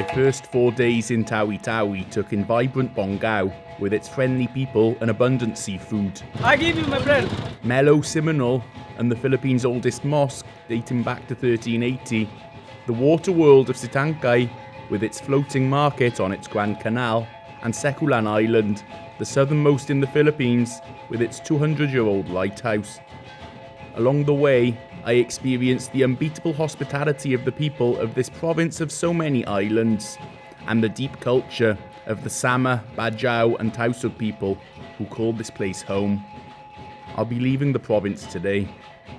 My first 4 days in TAWI-TAWI took in vibrant Bongao, with its friendly people and abundant seafood. I give you my friend. Mellow Seminole and the Philippines' oldest mosque, dating back to 1380. The water world of Sitankay, with its floating market on its Grand Canal, and Sekulan Island, the southernmost in the Philippines, with its 200-year-old lighthouse. Along the way, I experienced the unbeatable hospitality of the people of this province of so many islands, and the deep culture of the Sama, Bajau and Tausug people who call this place home. I'll be leaving the province today,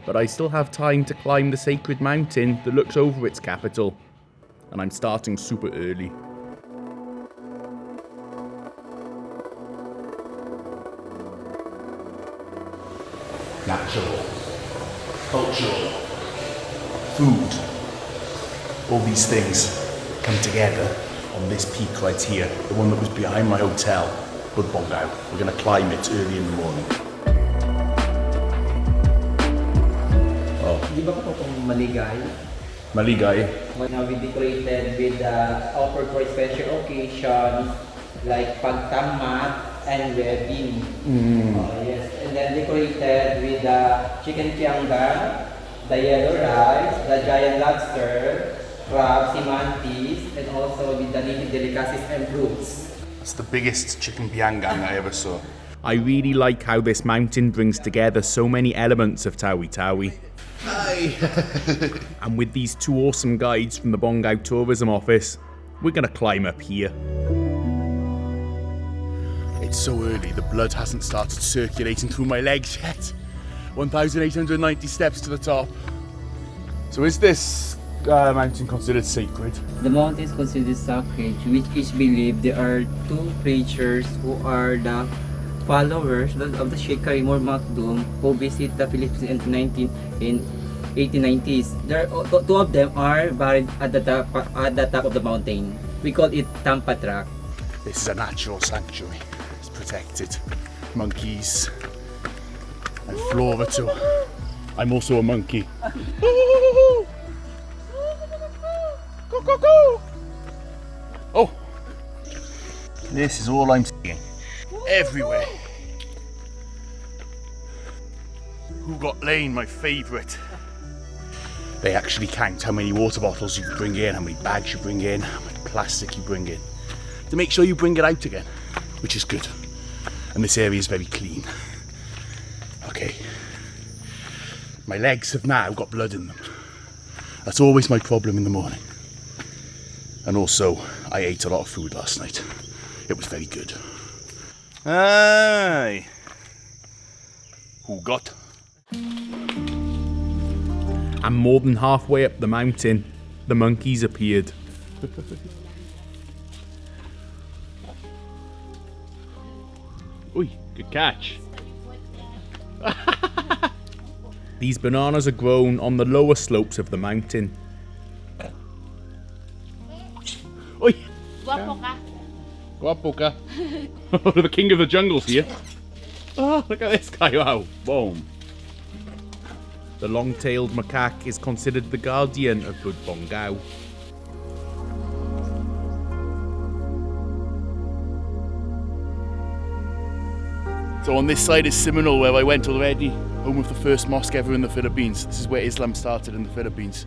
but I still have time to climb the sacred mountain that looks over its capital, and I'm starting super early. Natural, cultural, food, all these things come together on this peak right here, the one that was behind my hotel, Bongao. We're going to climb it early in the morning. Di ba po itong maligay? Maligay. Now we decorated with offer for special occasions like pagtamat and wedding. Yes, and then decorated with chicken pianggan, the yellow rice, the giant lobster, crab, simantis, and also with the native delicacies and fruits. That's the biggest chicken pianggan I ever saw. I really like how this mountain brings together so many elements of TAWI-TAWI. Hi! And with these two awesome guides from the Bongao Tourism Office, we're going to climb up here. It's so early, the blood hasn't started circulating through my legs yet. 1,890 steps to the top. So is this mountain considered sacred? The mountain is considered sacred, which is believed there are two preachers who are the followers of the Sheikh Karimur Makdum who visit the Philippines in 1890s. Two of them are buried at the top of the mountain. We call it Tampa Track. This is a natural sanctuary. It's protected. Monkeys and flora too. I'm also a monkey. Oh, this is all I'm seeing. Everywhere. Who Got Lane, my favourite. They actually count how many water bottles you bring in, how many bags you bring in, how much plastic you bring in, to make sure you bring it out again, which is good. And this area is very clean. Okay. My legs have now got blood in them. That's always my problem in the morning. And also, I ate a lot of food last night. It was very good. Aye. Who got? And more than halfway up the mountain, the monkeys appeared. Oi, good catch. These bananas are grown on the lower slopes of the mountain. Oi! Guapo ka. Guapo ka. The king of the jungle's here. Oh, look at this guy. Wow. Boom. The long-tailed macaque is considered the guardian of good Bongao. So on this side is Seminole, where I went already, home of the first mosque ever in the Philippines. This is where Islam started in the Philippines.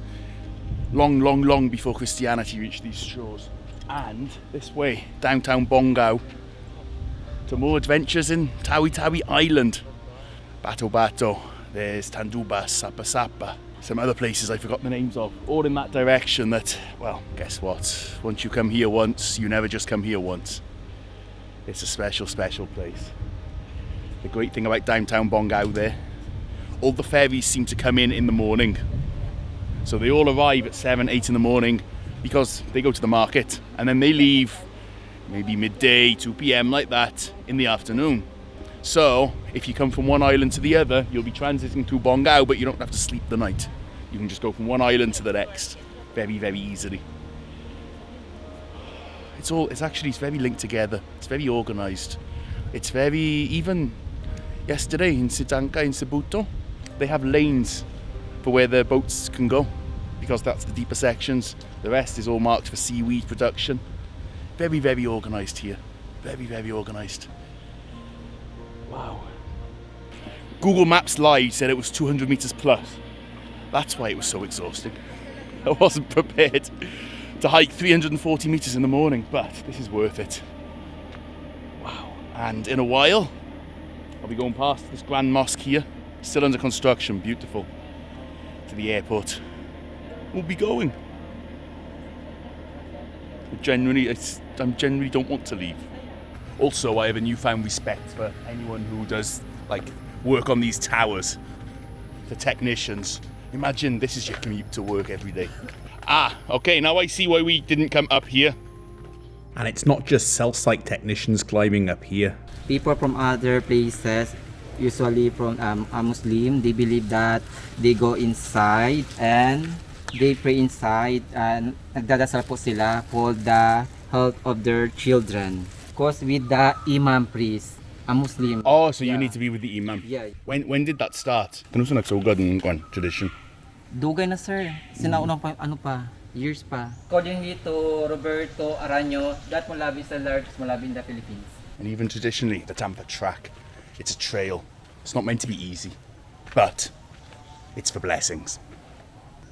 Long, long, long before Christianity reached these shores. And this way, downtown Bongao, to more adventures in TAWI-TAWI Island. Bato Bato, there's Tandubas, Sapa Sapa, some other places I forgot the names of, all in that direction that, well, guess what? Once you come here once, you never just come here once. It's a special, special place. The great thing about downtown Bongao there, all the ferries seem to come in the morning. So they all arrive at 7, 8 in the morning because they go to the market and then they leave maybe midday, 2 p.m. like that in the afternoon. So if you come from one island to the other, you'll be transiting through Bongao, but you don't have to sleep the night. You can just go from one island to the next very, very easily. It's very linked together. It's very organised. It's very, even yesterday in Sitankay, in Cebuto, they have lanes for where the boats can go. because that's the deeper sections. The rest is all marked for seaweed production. Very, very organised here. Very, very organised. Wow. Google Maps lied, said it was 200 metres plus. That's why it was so exhausting. I wasn't prepared to hike 340 metres in the morning, but this is worth it. Wow. And in a while, I'll be going past this grand mosque here, still under construction, beautiful, to the airport. We'll be going. I genuinely don't want to leave. Also, I have a newfound respect for anyone who does work on these towers, the technicians. Imagine this is your commute to work every day. Okay, now I see why we didn't come up here. And it's not just cell site technicians climbing up here. People from other places, usually from a Muslim, they believe that they go inside and they pray inside and nagdadasal po sila for the health of their children. Because with the imam priest, a Muslim. Oh, so you need to be with the imam. Yeah. When did that start? Kano sa nagsugod ng tradition? Dugay na sir. Sinaunang pa, years pa. According to Roberto Aranyo, that Molabi is the largest Molabi in the Philippines. And even traditionally, the Tampa Track, it's a trail. It's not meant to be easy, but it's for blessings.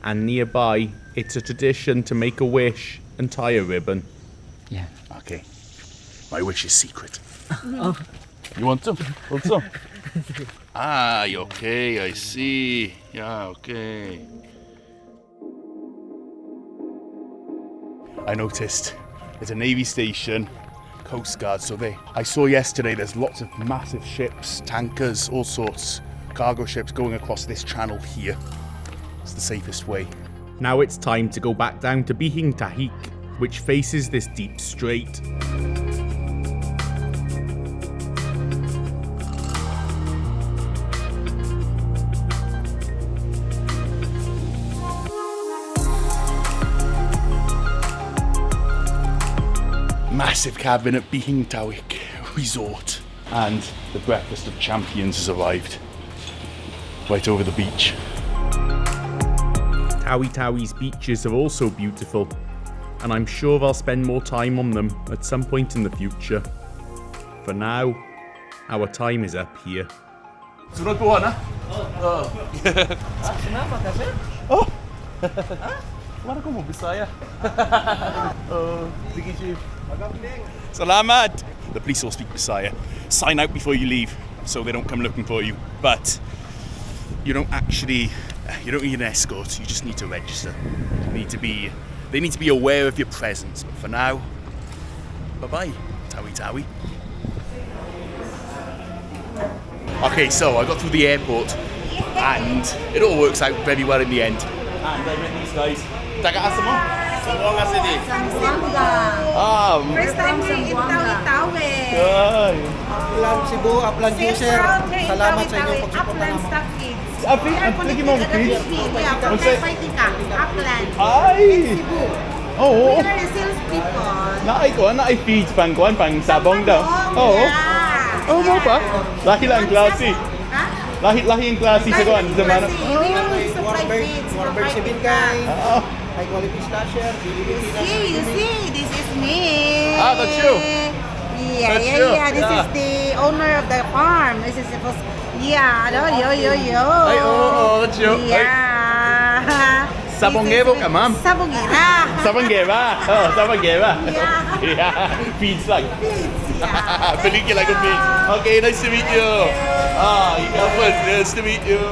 And nearby, it's a tradition to make a wish and tie a ribbon. Yeah. Okay. My wish is secret. Oh. You want some? Want some? Okay, I see. Yeah, okay. I noticed there's a Navy station, Coast Guard, so I saw yesterday there's lots of massive ships, tankers, all sorts, cargo ships going across this channel here. It's the safest way. Now it's time to go back down to Bihing Tahik, which faces this deep strait. Massive cabin at Bihing Tahik Resort, and the breakfast of champions has arrived right over the beach. TAWI-TAWI'S beaches are also beautiful, and I'm sure I'll spend more time on them at some point in the future. For now, our time is up here. Sunod po na? Sinapa ka sir? Oh! Wala ko mo, Bisaya. Sige, Chief. Salamat! The police all speak Bisaya. Sign out before you leave, so they don't come looking for you. But you don't need an escort, you just need to register. They need to be aware of your presence. But for now, bye-bye, TAWI-TAWI. Okay, so I got through the airport, and it all works out very well in the end. And I met these guys. Taga-asa mo? Zamboanga City. Zamboanga. First time here in TAWI-TAWI. Upland Cebu, Upland user. Salamat sa inyong Upland pagsuporta. stock kids. Lagi mo ang feed? Yeah, from fighting camp. Upland. Ay! Cebu. Oo. We are the salespeople. Naay feeds pang sabong daw. Oo. Yeah. Oo mo pa? Lahi lang klase. Ha? Lahi ang klase sa kuan. We will supply feeds from Warbird fighting Sibingkay. camp. High quality stasher. You see, this is me. That's you. Yeah. This is the owner of the farm. This is supposed. Yeah, no, yo. Ay, oo, that's you. Yeah. Sabongero ka, ma'am. Sabongera. Sabanggera. Oh, Sabanggera. Yeah. Yeah. Feeds lang. Yeah. Pelikula ko feeds. Okay, nice to meet you. You got one. Nice to meet you.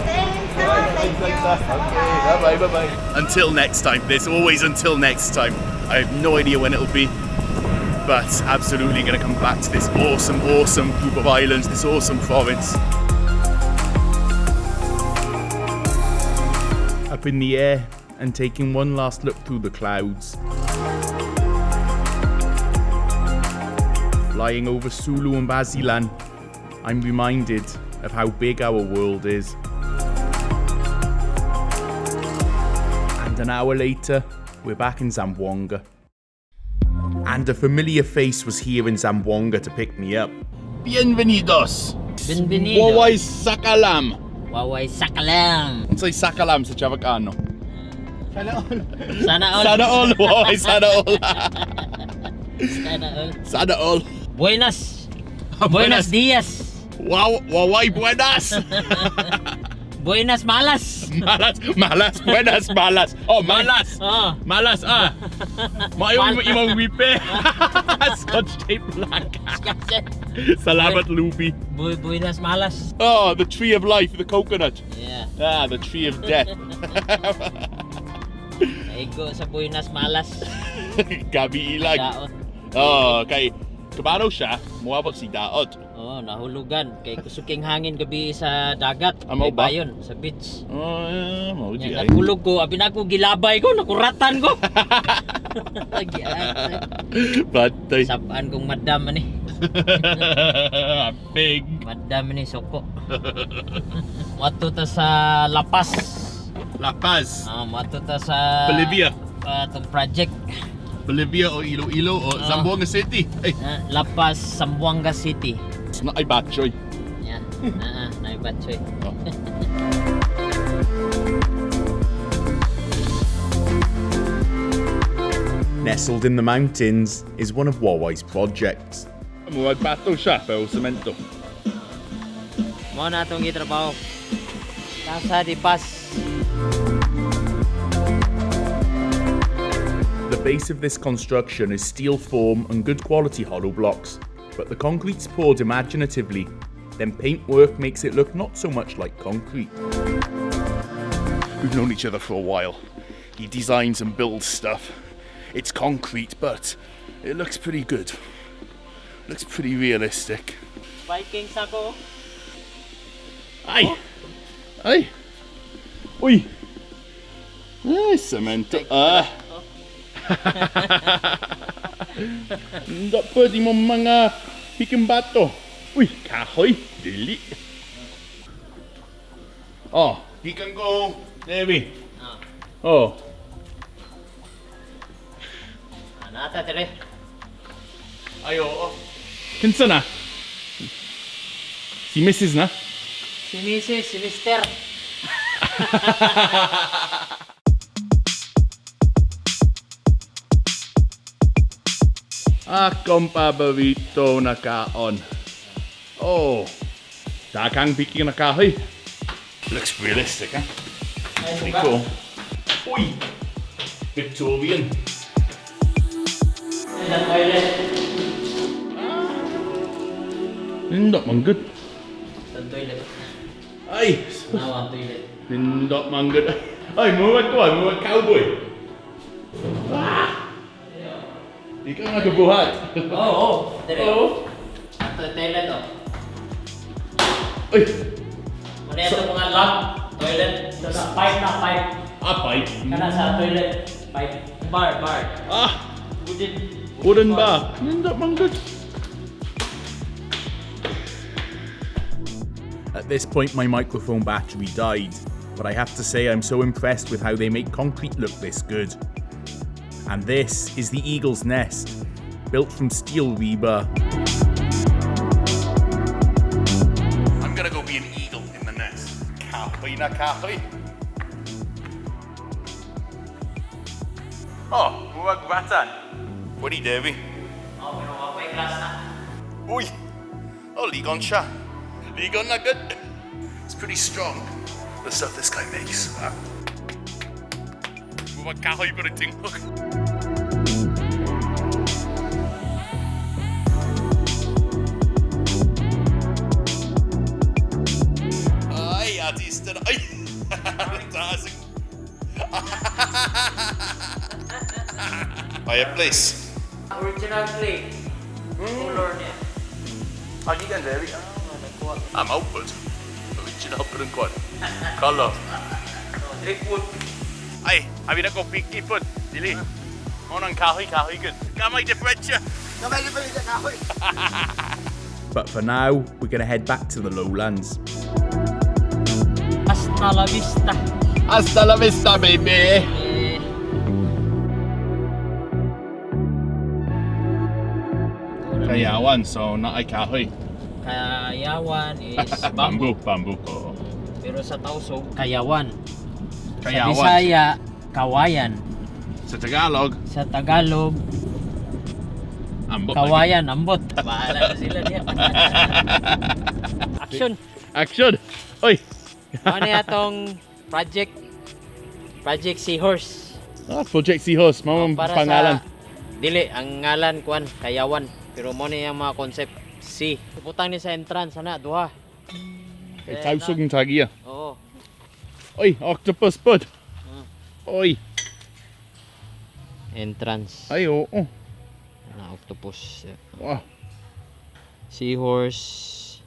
Thank you. Okay, bye-bye. Until next time. There's always until next time. I have no idea when it'll be, but absolutely going to come back to this awesome group of islands, this awesome province. Up in the air and taking one last look through the clouds. Flying over Sulu and Basilan, I'm reminded of how big our world is. And an hour later, we're back in Zamboanga. And a familiar face was here in Zamboanga to pick me up. Bienvenidos. Bienvenido. Waway sakalam. Waway sakalam. Unsay sakalam sa Chavacano? Sana all. Sana all. Sana all. Waway, sana all. Sana all. Sana all. Buenas. Buenos dias. Wow, Waway, buenas. Buenas malas. Malas, buenas, malas. Oh, malas. Oh. Malas, Maayo imong wipe. Scotch tape lang. Salamat, Luby. Buenas malas. Oh, the tree of life, the coconut. Yeah. Ah, the tree of death. Naigo sa buenas malas. Gabi ilag. Daot. Oh, kay kabaro siya, muabot si Daot. Oh, nahulugan kay kusuking hangin gabi sa dagat. Amo May ba? bayon sa beach. Oh, mau di Yan, ay. nagulog ko, abi na ako gilabay ko, nakuratan ko. Batay. Sabaan kong madam ni. Big. Madam ni soko. Mato ta sa Lapas. La Paz. Mato ta sa Bolivia. Tong project. Bolivia o Iloilo o Zamboanga City. Ay, Lapas, Zamboanga City. na ay batchoy. Yan. Naibatsoy. Oh. Nestled in the mountains is one of Waway's projects. Magbato siya pero semento. Mo na itong gitrabaho. Casa de Paz. The base of this construction is steel form and good quality hollow blocks, but the concrete's poured imaginatively. Then paintwork makes it look not so much like concrete. We've known each other for a while. He designs and builds stuff. It's concrete, but it looks pretty good. Looks pretty realistic. Vikings ako. Ay! Ay! Uy! Ay, semento. Hindi pwede mo mga hikimbato. Uy, kahoy. Dili. Oh, hikan ko, Debbie. Oh. Nata tere. Ayo. Kinsa na? Si Mrs. na? Si Mrs. Si Mr. Akong paborito na kaon. Oh, dagang biki na kahoy. Looks realistic, huh? Pretty cool. Uy! Victorian. The toilet. Nindot man good. The toilet. Ay! Now ang toilet. Nindot man good. Ay, muwag ko ay, muwag cowboy. Di ka nga kabuhat. Oh. Tere. Oo. Ato toilet oh. Ay! Muna ito mga lock. Toilet. Sa pipe na pipe. Apay. Kana sa toilet. Pipe. Bar. Ah! Wooden. Wooden ba? Nindot man good. At this point, my microphone battery died, but I have to say I'm so impressed with how they make concrete look this good. And this is the eagle's nest, built from steel rebar. I'm gonna go be an eagle in the nest. Kahoy na kahoy. Oh, muwag batan. What do you do? Oh, pero wapay glass na. Uy! Oh, ligon siya. Ligon na good. It's pretty strong, the stuff this guy makes. Muwag kahoy pa rin tingog. Ay, artista na. Ay! Taasig. Fireplace. Original clay. Color niya. Lagi kan, Debbie? I'm outward. Original pa rin ko. Color. Driftwood. Ay, habi na ko picky food. Dili. Monang kahoy good. Kamay differential. But for now, we're gonna head back to the lowlands. Hasta la vista. Hasta la vista, baby. Kayawan, so na ay kahoy. Kayawan is Bamboo, bamboo. bamboo. Oo. Pero sa Tausog, kayawan. Sa Kayawan. Bisaya, kawayan. Sa Tagalog, Sa Tagalog, ambot. kawayan, ambot. Bahala na sila diya. Action. Action! Oy! Ano atong Project Seahorse. Project Seahorse, mamang Para pangalan. Dili, ang ngalan kuan kayawan. Pero mo na yung mga concept C. Putang ni sa entrance ana duha. Tausog ng tagiya. Oo. Oy, octopus bud. Oy. Entrance. Ay, oo. Na octopus. Wow. Seahorse.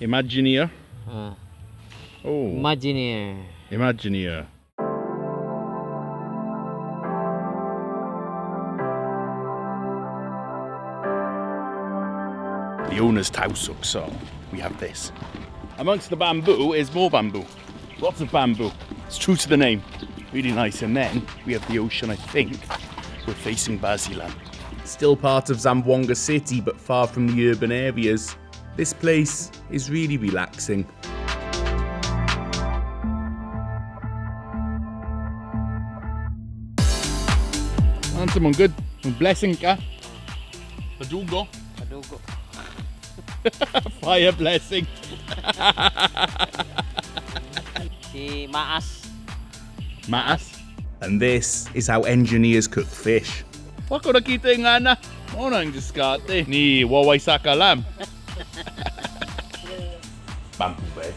Imagineer. Oh. Imagineer. Imagineer. The owner's tausug, so we have this. Amongst the bamboo is more bamboo. Lots of bamboo. It's true to the name. Really nice. And then we have the ocean, I think. We're facing Basilan. Still part of Zamboanga city, but far from the urban areas. This place is really relaxing. Answer mong good. Yung blessing ka. Padugo. Padugo. Fire blessing. Si Maas. Maas. And this is how engineers cook fish. Wako nakita yung nga na. Ano ang diskarte ni Waway Sakalam. Bamboo bed.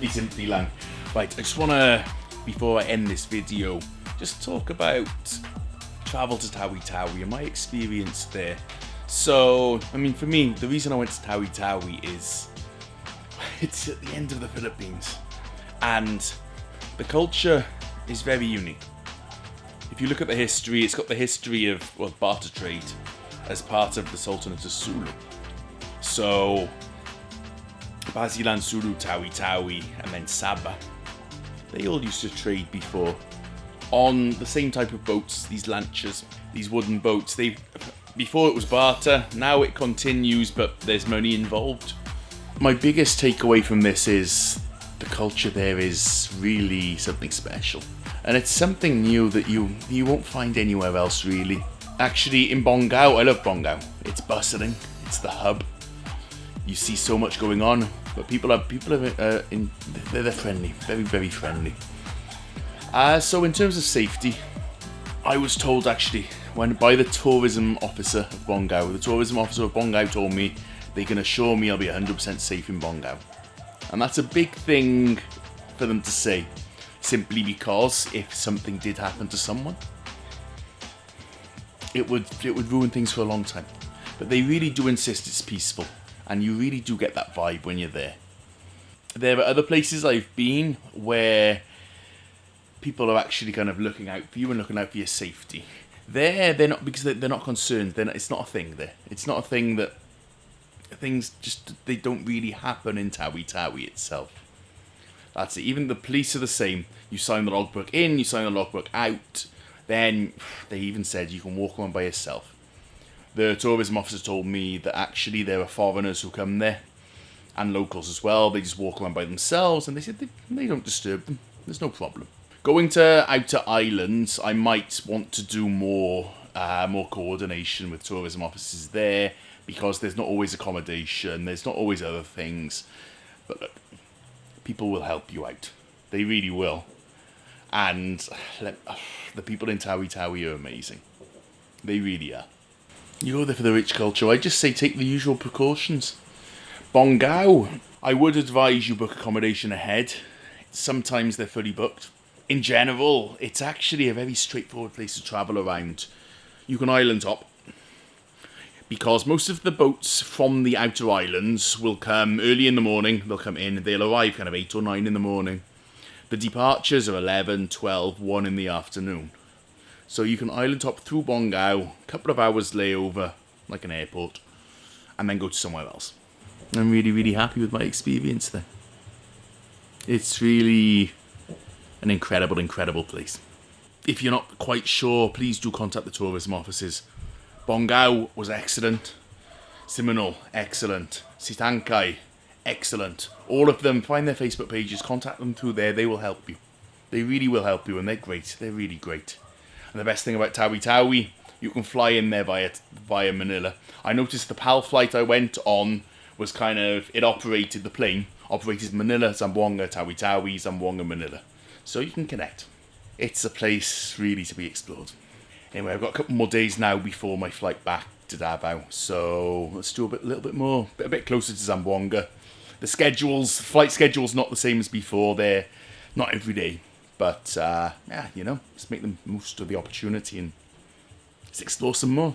Simply lang. Right, I just want to, before I end this video, just talk about travel to TAWI-TAWI and my experience there. So, I mean, for me, the reason I went to TAWI-TAWI is it's at the end of the Philippines. And the culture is very unique. If you look at the history, it's got the history of barter trade as part of the Sultanate of Sulu. So, Basilan, Sulu, TAWI-TAWI, and then Sabah, they all used to trade before on the same type of boats, these lanchas, these wooden boats. Before it was barter, now it continues, but there's money involved. My biggest takeaway from this is the culture there is really something special. And it's something new that you won't find anywhere else, really. Actually, in Bongao, I love Bongao. It's bustling. It's the hub. You see so much going on, but people are they're friendly, very, very friendly. So in terms of safety, I was told actually by the tourism officer of Bongao. The tourism officer of Bongao told me they can assure me I'll be 100% safe in Bongao, and that's a big thing for them to say. Simply because if something did happen to someone, it would ruin things for a long time. But they really do insist it's peaceful, and you really do get that vibe when you're there. There are other places I've been where people are actually kind of looking out for you and looking out for your safety. They're not, because they're not concerned. It's not a thing there. It's not a thing that things just, they don't really happen in TAWI-TAWI itself. That's it. Even the police are the same. You sign the logbook in, you sign the logbook out. Then they even said you can walk around by yourself. The tourism officer told me that actually there are foreigners who come there and locals as well. They just walk around by themselves, and they said they don't disturb them. There's no problem. Going to outer islands, I might want to do more coordination with tourism officers there, because there's not always accommodation, there's not always other things. But look, people will help you out. They really will. And the people in TAWI-TAWI are amazing. They really are. You go there for the rich culture. I just say take the usual precautions. Bongao, I would advise you book accommodation ahead. Sometimes they're fully booked. In general, it's actually a very straightforward place to travel around. You can island hop, because most of the boats from the outer islands will come early in the morning. They'll come in, they'll arrive kind of 8 or 9 in the morning. The departures are 11, 12, 1 in the afternoon. So you can island hop through Bongao, couple of hours layover, like an airport, and then go to somewhere else. I'm really, really happy with my experience there. It's really an incredible, incredible place. If you're not quite sure, please do contact the tourism offices. Bongao was excellent. Simonal, excellent. Sitangkai, excellent. All of them, find their Facebook pages, contact them through there, they will help you. They really will help you, and they're great. They're really great. And the best thing about TAWI-TAWI, you can fly in there via Manila. I noticed the PAL flight I went on was kind of, the plane operated Manila, Zamboanga, TAWI-TAWI, Zamboanga, Manila. So you can connect. It's a place really to be explored. Anyway, I've got a couple more days now before my flight back to Davao. So let's do a little bit more, a bit closer to Zamboanga. The flight schedule's not the same as before. They're not every day. But, yeah, let's make the most of the opportunity and let's explore some more.